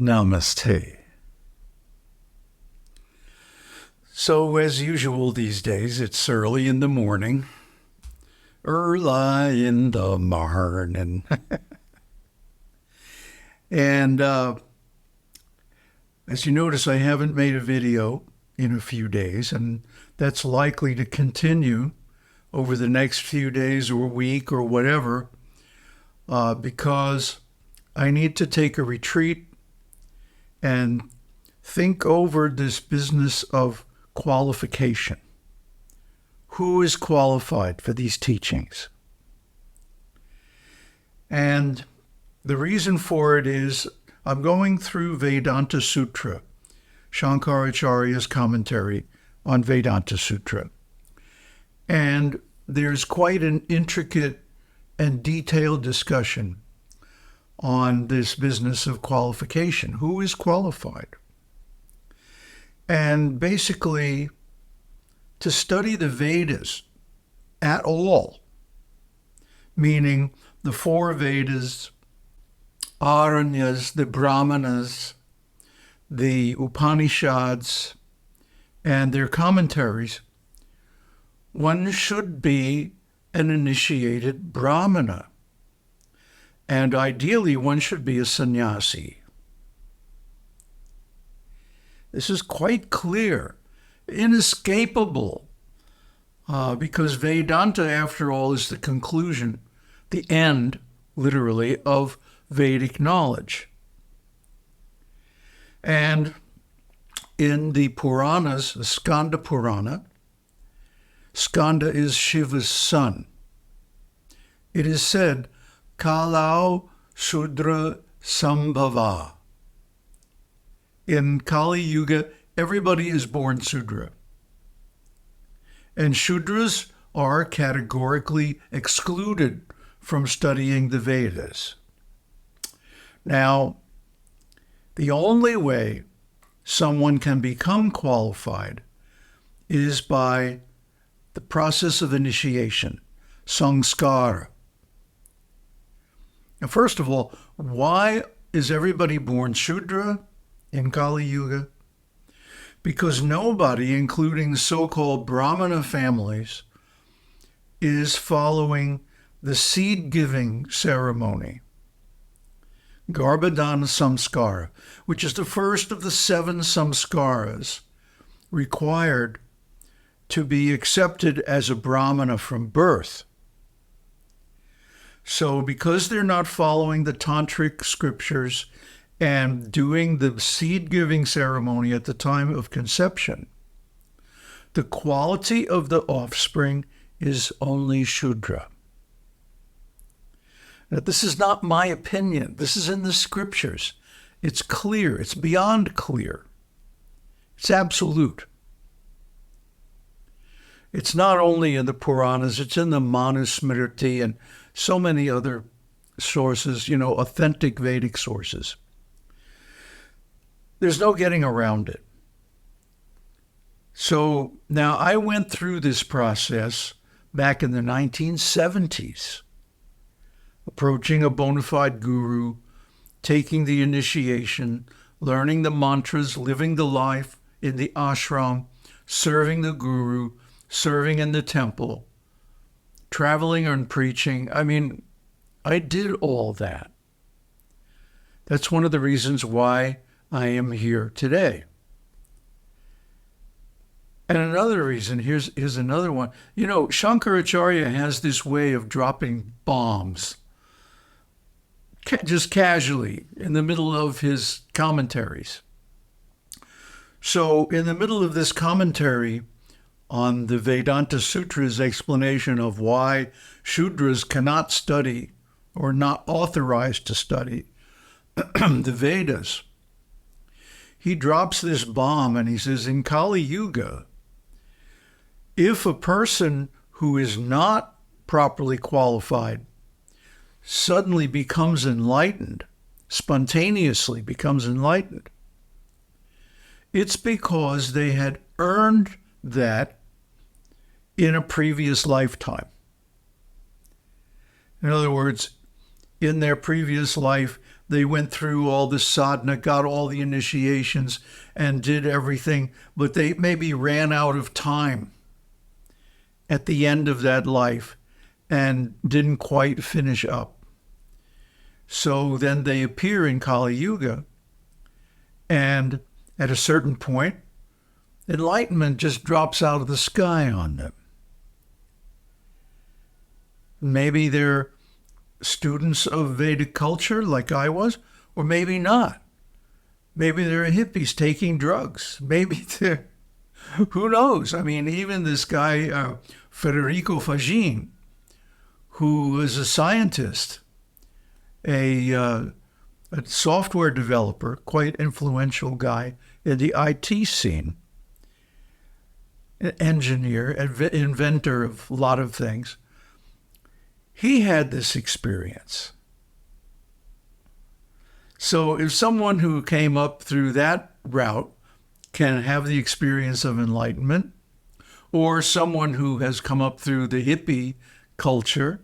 Namaste. So, as usual these days, it's early in the morning. Early in the morning. And as you notice, I haven't made a video in a few days, and that's likely to continue over the next few days or week or whatever, because I need to take a retreat and think over this business of qualification. Who is qualified for these teachings? And the reason for it is I'm going through Vedanta Sutra, Shankaracharya's commentary on Vedanta Sutra. And there's quite an intricate and detailed discussion on this business of qualification. Who is qualified? And basically, to study the Vedas at all, meaning the four Vedas, Aranyas, the Brahmanas, the Upanishads, and their commentaries, one should be an initiated Brahmana. And ideally, one should be a sannyasi. This is quite clear, inescapable, because Vedanta, after all, is the conclusion, the end, literally, of Vedic knowledge. And in the Puranas, the Skanda Purana, Skanda is Shiva's son. It is said, Kalau Shudra Sambhava. In Kali Yuga, everybody is born Shudra. And Shudras are categorically excluded from studying the Vedas. Now, the only way someone can become qualified is by the process of initiation, samskara. Now, first of all, why is everybody born Shudra in Kali Yuga? Because nobody, including the so-called Brahmana families, is following the seed-giving ceremony, Garbhadana Samskara, which is the first of the 7 samskaras required to be accepted as a Brahmana from birth. So because they're not following the tantric scriptures and doing the seed-giving ceremony at the time of conception, the quality of the offspring is only Shudra. Now, this is not my opinion. This is in the scriptures. It's clear. It's beyond clear. It's absolute. It's not only in the Puranas, it's in the Manusmriti and so many other sources, authentic Vedic sources. There's no getting around it. So now I went through this process back in the 1970s, approaching a bona fide guru, taking the initiation, learning the mantras, living the life in the ashram, serving the guru, serving in the temple, traveling and preaching. I did all that. That's one of the reasons why I am here today. And another reason, here's another one. Shankaracharya has this way of dropping bombs, just casually, in the middle of his commentaries. So in the middle of this commentary on the Vedanta Sutra's explanation of why Shudras cannot study or not authorized to study the Vedas, he drops this bomb and he says, in Kali Yuga, if a person who is not properly qualified suddenly becomes enlightened, spontaneously becomes enlightened, it's because they had earned that in a previous lifetime. In other words, in their previous life, they went through all the sadhana, got all the initiations, and did everything, but they maybe ran out of time at the end of that life and didn't quite finish up. So then they appear in Kali Yuga, and at a certain point, enlightenment just drops out of the sky on them. Maybe they're students of Vedic culture like I was, or maybe not. Maybe they're hippies taking drugs. Maybe they're, who knows? I mean, even this guy, Federico Fagin, who was a scientist, a software developer, quite influential guy in the IT scene, an engineer, inventor of a lot of things. He had this experience. So if someone who came up through that route can have the experience of enlightenment, or someone who has come up through the hippie culture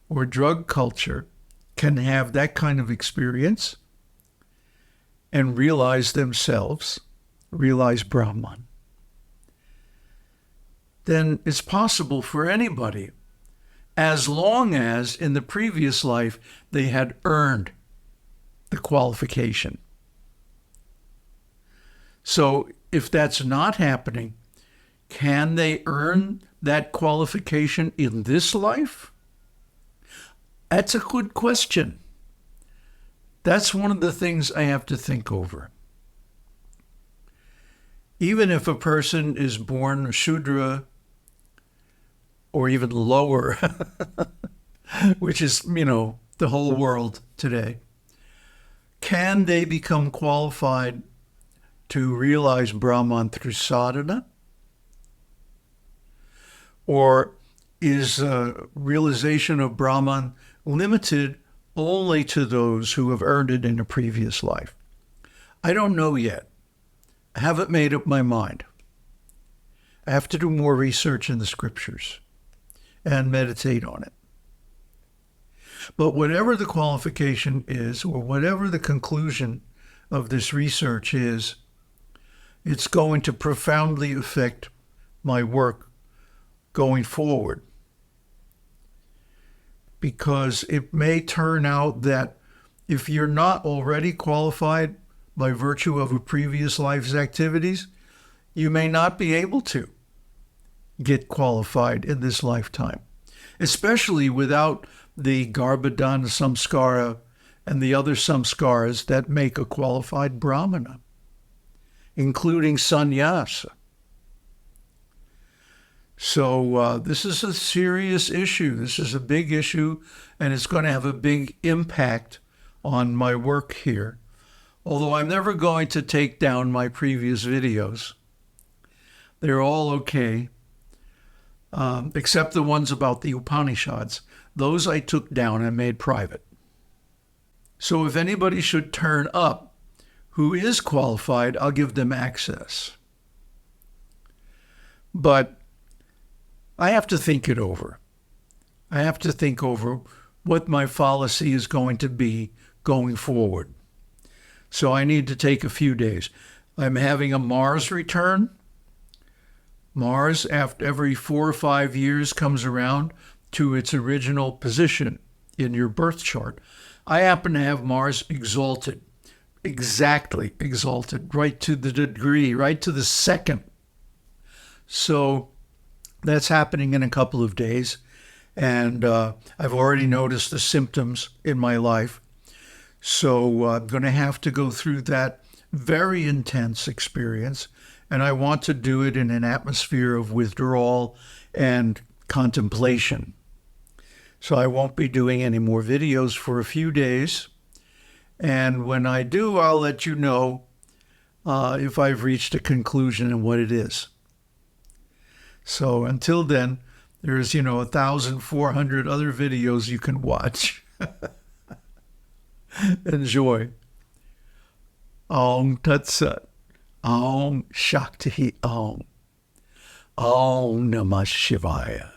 or drug culture can have that kind of experience and realize themselves, realize Brahman, then it's possible for anybody, as long as in the previous life they had earned the qualification. So if that's not happening, can they earn that qualification in this life? That's a good question. That's one of the things I have to think over. Even if a person is born Shudra or even lower, which is, the whole world today, can they become qualified to realize Brahman through sadhana? Or is realization of Brahman limited only to those who have earned it in a previous life? I don't know yet. I haven't made up my mind. I have to do more research in the scriptures and meditate on it. But whatever the qualification is, or whatever the conclusion of this research is, it's going to profoundly affect my work going forward. Because it may turn out that if you're not already qualified by virtue of a previous life's activities, you may not be able to get qualified in this lifetime, especially without the Garbhadana samskara and the other samskaras that make a qualified brahmana, including sannyasa. So this is a serious issue. This is a big issue, and it's going to have a big impact on my work here. Although I'm never going to take down my previous videos. They're all okay, except the ones about the Upanishads. Those I took down and made private. So if anybody should turn up who is qualified, I'll give them access. But I have to think it over. I have to think over what my policy is going to be going forward. So I need to take a few days. I'm having a Mars return. Mars, after every 4 or 5 years, comes around to its original position in your birth chart. I happen to have Mars exalted, exactly exalted, right to the degree, right to the second. So that's happening in a couple of days. And I've already noticed the symptoms in my life. So I'm going to have to go through that very intense experience. And I want to do it in an atmosphere of withdrawal and contemplation. So I won't be doing any more videos for a few days. And when I do, I'll let you know if I've reached a conclusion and what it is. So until then, there's, 1,400 other videos you can watch. Enjoy. Om Tat Sat. Om Shakti Om. Om Namah Shivaya.